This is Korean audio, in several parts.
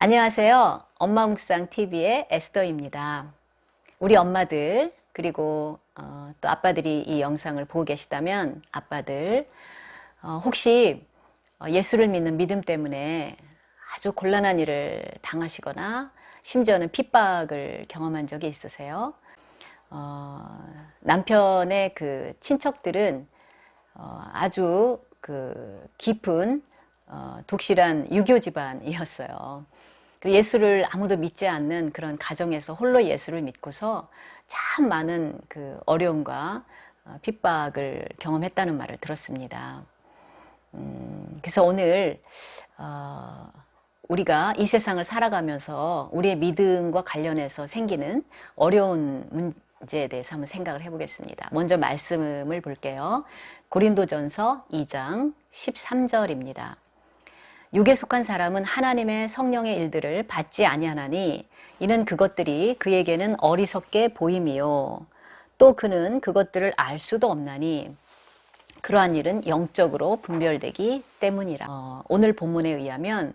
안녕하세요. 엄마 묵상 TV의 에스더입니다. 우리 엄마들 그리고 또 아빠들이 이 영상을 보고 계시다면 아빠들 혹시 예수를 믿는 믿음 때문에 아주 곤란한 일을 당하시거나 심지어는 핍박을 경험한 적이 있으세요? 남편의 그 친척들은 아주 그 깊은 독실한 유교 집안이었어요. 예수를 아무도 믿지 않는 그런 가정에서 홀로 예수를 믿고서 참 많은 그 어려움과 핍박을 경험했다는 말을 들었습니다. 그래서 오늘 우리가 이 세상을 살아가면서 우리의 믿음과 관련해서 생기는 어려운 문제에 대해서 한번 생각을 해보겠습니다. 먼저 말씀을 볼게요. 고린도전서 2장 13절입니다. 육에 속한 사람은 하나님의 성령의 일들을 받지 아니하나니 이는 그것들이 그에게는 어리석게 보임이요 또 그는 그것들을 알 수도 없나니 그러한 일은 영적으로 분별되기 때문이라. 오늘 본문에 의하면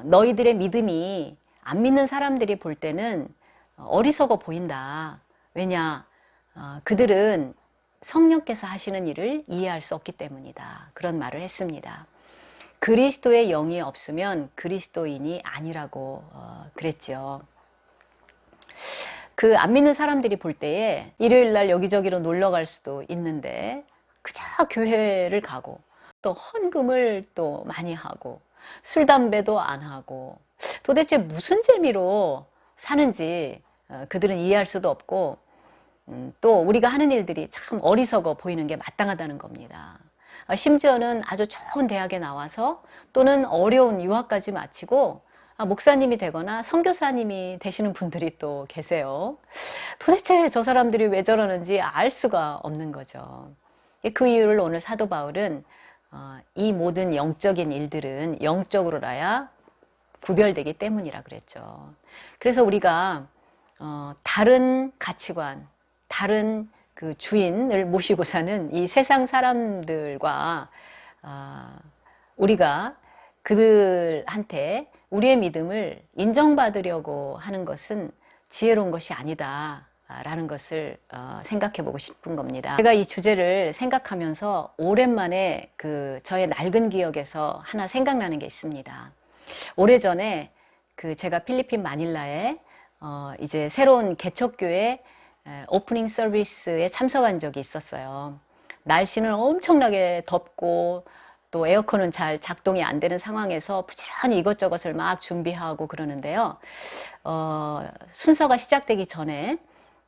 너희들의 믿음이 안 믿는 사람들이 볼 때는 어리석어 보인다. 왜냐? 그들은 성령께서 하시는 일을 이해할 수 없기 때문이다. 그런 말을 했습니다. 그리스도의 영이 없으면 그리스도인이 아니라고 그랬죠. 그 안 믿는 사람들이 볼 때에 일요일 날 여기저기로 놀러 갈 수도 있는데 그저 교회를 가고 또 헌금을 또 많이 하고 술 담배도 안 하고 도대체 무슨 재미로 사는지 그들은 이해할 수도 없고 또 우리가 하는 일들이 참 어리석어 보이는 게 마땅하다는 겁니다. 심지어는 아주 좋은 대학에 나와서 또는 어려운 유학까지 마치고 목사님이 되거나 선교사님이 되시는 분들이 또 계세요. 도대체 저 사람들이 왜 저러는지 알 수가 없는 거죠. 그 이유를 오늘 사도 바울은 이 모든 영적인 일들은 영적으로라야 구별되기 때문이라 그랬죠. 그래서 우리가 다른 가치관, 다른 그 주인을 모시고 사는 이 세상 사람들과 우리가 그들한테 우리의 믿음을 인정받으려고 하는 것은 지혜로운 것이 아니다 라는 것을 생각해 보고 싶은 겁니다. 제가 이 주제를 생각하면서 오랜만에 그 저의 낡은 기억에서 하나 생각나는 게 있습니다. 오래전에 그 제가 필리핀 마닐라에 이제 새로운 개척교회 오프닝 서비스에 참석한 적이 있었어요. 날씨는 엄청나게 덥고 또 에어컨은 잘 작동이 안 되는 상황에서 부지런히 이것저것을 막 준비하고 그러는데요. 순서가 시작되기 전에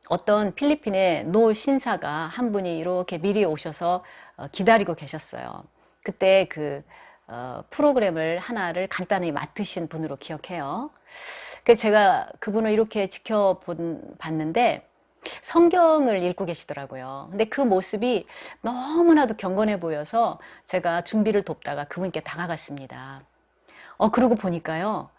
어떤 필리핀의 노 신사가 한 분이 이렇게 미리 오셔서 기다리고 계셨어요. 그때 그 프로그램을 하나를 간단히 맡으신 분으로 기억해요. 그래서 제가 그분을 이렇게 지켜봤는데 성경을 읽고 계시더라고요. 근데 그 모습이 너무나도 경건해 보여서 제가 준비를 돕다가 그분께 다가갔습니다. 그러고 보니까요.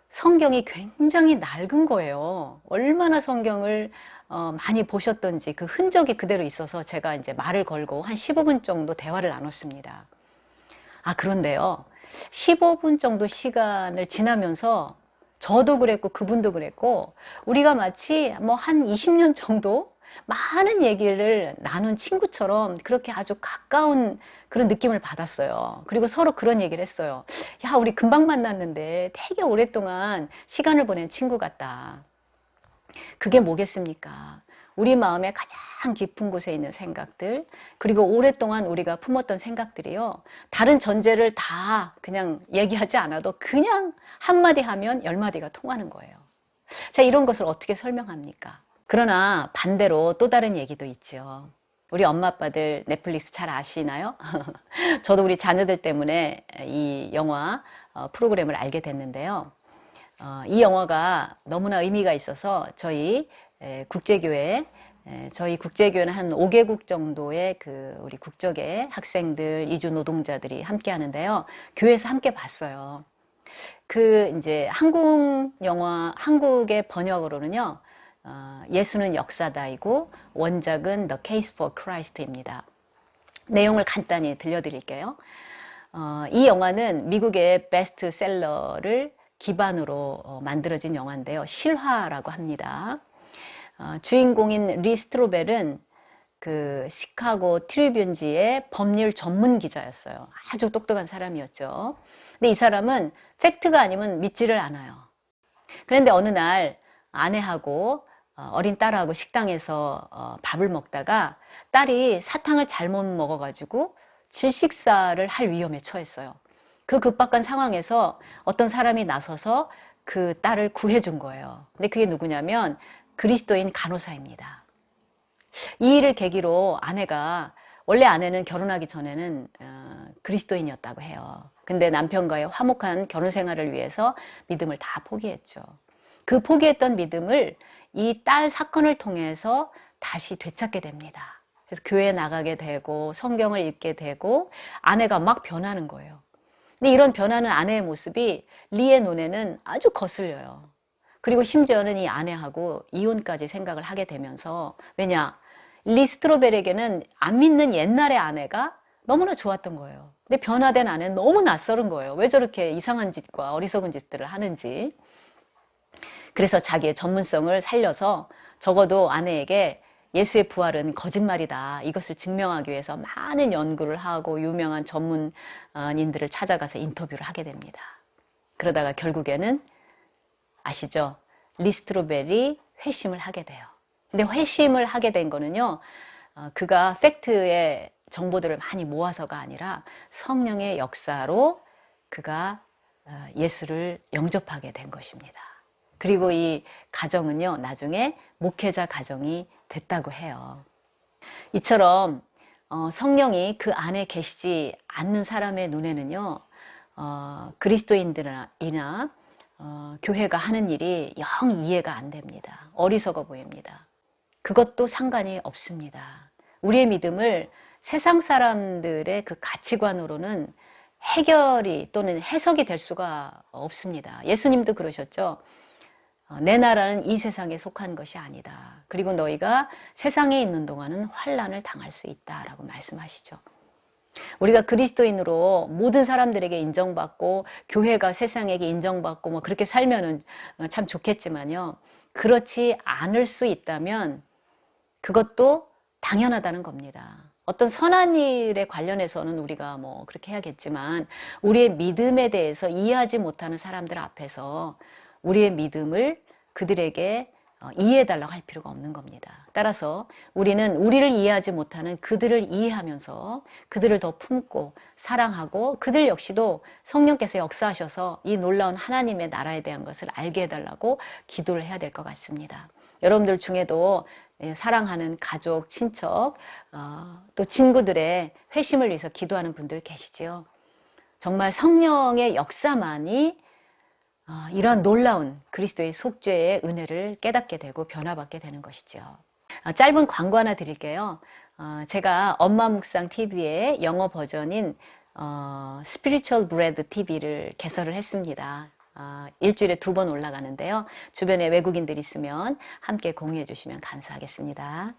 성경이 굉장히 낡은 거예요. 얼마나 성경을 많이 보셨던지 그 흔적이 그대로 있어서 제가 이제 말을 걸고 한 15분 정도 대화를 나눴습니다. 그런데요. 15분 정도 시간을 지나면서 저도 그랬고 그분도 그랬고 우리가 마치 뭐 한 20년 정도 많은 얘기를 나눈 친구처럼 그렇게 아주 가까운 그런 느낌을 받았어요. 그리고 서로 그런 얘기를 했어요. 야, 우리 금방 만났는데 되게 오랫동안 시간을 보낸 친구 같다. 그게 뭐겠습니까? 우리 마음의 가장 깊은 곳에 있는 생각들, 그리고 오랫동안 우리가 품었던 생각들이요. 다른 전제를 다 그냥 얘기하지 않아도 그냥 한마디 하면 10마디가 통하는 거예요. 자, 이런 것을 어떻게 설명합니까? 그러나 반대로 또 다른 얘기도 있죠. 우리 엄마 아빠들 넷플릭스 잘 아시나요? 저도 우리 자녀들 때문에 이 영화 프로그램을 알게 됐는데요. 이 영화가 너무나 의미가 있어서 저희 국제교회는 한 5개국 정도의 그 우리 국적의 학생들, 이주 노동자들이 함께 하는데요. 교회에서 함께 봤어요. 그 이제 한국의 번역으로는요. 예수는 역사다이고 원작은 The Case for Christ입니다. 내용을 간단히 들려드릴게요. 이 영화는 미국의 베스트셀러를 기반으로 만들어진 영화인데요. 실화라고 합니다. 주인공인 리 스트로벨은 그 시카고 트리뷴지의 법률 전문 기자였어요. 아주 똑똑한 사람이었죠. 근데 이 사람은 팩트가 아니면 믿지를 않아요. 그런데 어느 날 아내하고 어린 딸하고 식당에서 밥을 먹다가 딸이 사탕을 잘못 먹어가지고 질식사를 할 위험에 처했어요. 그 급박한 상황에서 어떤 사람이 나서서 그 딸을 구해준 거예요. 근데 그게 누구냐면 그리스도인 간호사입니다. 이 일을 계기로 원래 아내는 결혼하기 전에는 그리스도인이었다고 해요. 근데 남편과의 화목한 결혼 생활을 위해서 믿음을 다 포기했죠. 그 포기했던 믿음을 이 딸 사건을 통해서 다시 되찾게 됩니다. 그래서 교회에 나가게 되고 성경을 읽게 되고 아내가 막 변하는 거예요. 근데 이런 변하는 아내의 모습이 리의 눈에는 아주 거슬려요. 그리고 심지어는 이 아내하고 이혼까지 생각을 하게 되면서, 왜냐, 리 스트로벨에게는 안 믿는 옛날의 아내가 너무나 좋았던 거예요. 근데 변화된 아내는 너무 낯설은 거예요. 왜 저렇게 이상한 짓과 어리석은 짓들을 하는지. 그래서 자기의 전문성을 살려서 적어도 아내에게 예수의 부활은 거짓말이다, 이것을 증명하기 위해서 많은 연구를 하고 유명한 전문인들을 찾아가서 인터뷰를 하게 됩니다. 그러다가 결국에는 아시죠? 리 스트로벨이 회심을 하게 돼요. 근데 회심을 하게 된 거는요, 그가 팩트의 정보들을 많이 모아서가 아니라 성령의 역사로 그가 예수를 영접하게 된 것입니다. 그리고 이 가정은요, 나중에 목회자 가정이 됐다고 해요. 이처럼 성령이 그 안에 계시지 않는 사람의 눈에는요, 그리스도인들이나 교회가 하는 일이 영 이해가 안 됩니다. 어리석어 보입니다. 그것도 상관이 없습니다. 우리의 믿음을 세상 사람들의 그 가치관으로는 해결이 또는 해석이 될 수가 없습니다. 예수님도 그러셨죠. 내 나라는 이 세상에 속한 것이 아니다. 그리고 너희가 세상에 있는 동안은 환난을 당할 수 있다라고 말씀하시죠. 우리가 그리스도인으로 모든 사람들에게 인정받고 교회가 세상에게 인정받고 뭐 그렇게 살면은 참 좋겠지만요. 그렇지 않을 수 있다면 그것도 당연하다는 겁니다. 어떤 선한 일에 관련해서는 우리가 뭐 그렇게 해야겠지만 우리의 믿음에 대해서 이해하지 못하는 사람들 앞에서 우리의 믿음을 그들에게 이해해달라고 할 필요가 없는 겁니다. 따라서 우리는 우리를 이해하지 못하는 그들을 이해하면서 그들을 더 품고 사랑하고 그들 역시도 성령께서 역사하셔서 이 놀라운 하나님의 나라에 대한 것을 알게 해달라고 기도를 해야 될 것 같습니다. 여러분들 중에도 사랑하는 가족, 친척, 또 친구들의 회심을 위해서 기도하는 분들 계시지요. 정말 성령의 역사만이 이런 놀라운 그리스도의 속죄의 은혜를 깨닫게 되고 변화받게 되는 것이죠. 짧은 광고 하나 드릴게요. 제가 엄마 묵상 TV의 영어 버전인 Spiritual Bread TV를 개설을 했습니다. 일주일에 2번 올라가는데요. 주변에 외국인들 있으면 함께 공유해 주시면 감사하겠습니다.